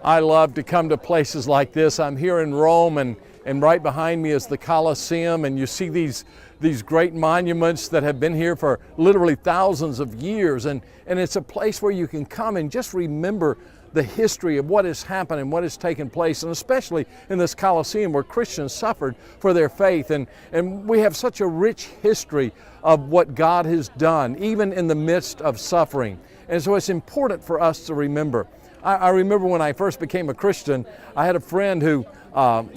I love to come to places like this. I'm here in Rome, and right behind me is the Colosseum, and you see these great monuments that have been here for literally thousands of years, and it's a place where you can come and just remember the history of what has happened and what has taken place, and especially in this Colosseum where Christians suffered for their faith, and we have such a rich history of what God has done, even in the midst of suffering. And so it's important for us to remember. I remember when I first became a Christian, I had a friend who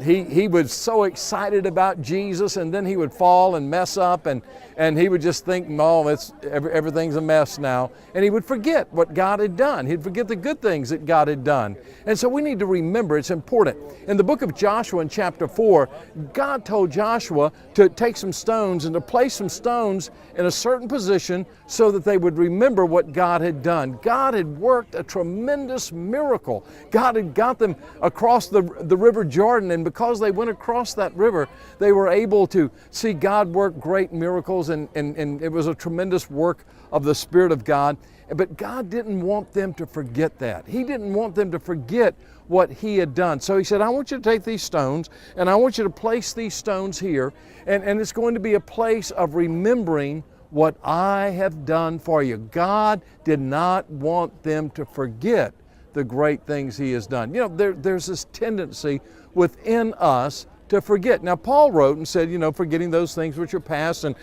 he was so excited about Jesus, and then he would fall and mess up, and he would just think, no, everything's a mess now. And he would forget what God had done. He'd forget the good things that God had done. And so we need to remember, it's important. In the book of Joshua in chapter 4, God told Joshua to take some stones and to place some stones in a certain position so that they would remember what God had done. God had worked a tremendous miracle. God had got them across the river Jordan, and because they went across that river, they were able to see God work great miracles, and it was a tremendous work of the Spirit of God. But God didn't want them to forget that. He didn't want them to forget what He had done. So He said, I want you to take these stones, and I want you to place these stones here, and it's going to be a place of remembering what I have done for you. God did not want them to forget the great things He has done. You know, there's this tendency within us to forget. Now, Paul wrote and said, forgetting those things which are past and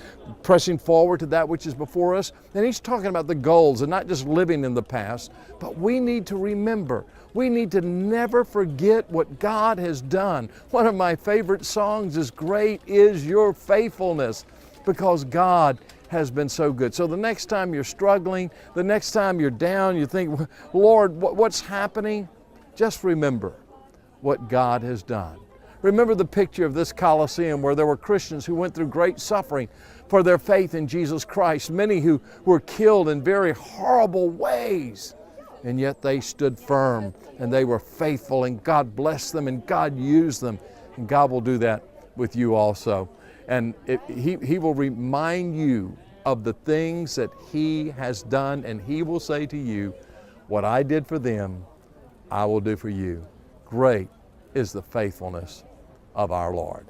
pressing forward to that which is before us. And he's talking about the goals and not just living in the past, but we need to remember. We need to never forget what God has done. One of my favorite songs is Great Is Your Faithfulness, because God has been so good. So the next time you're struggling, the next time you're down, you think, Lord, what's happening? Just remember what God has done. Remember the picture of this Colosseum where there were Christians who went through great suffering for their faith in Jesus Christ, many who were killed in very horrible ways, and yet they stood firm and they were faithful, and God blessed them and God used them, and God will do that with you also. And He will remind you of the things that He has done, and He will say to you, what I did for them, I will do for you. Great is the faithfulness of our Lord.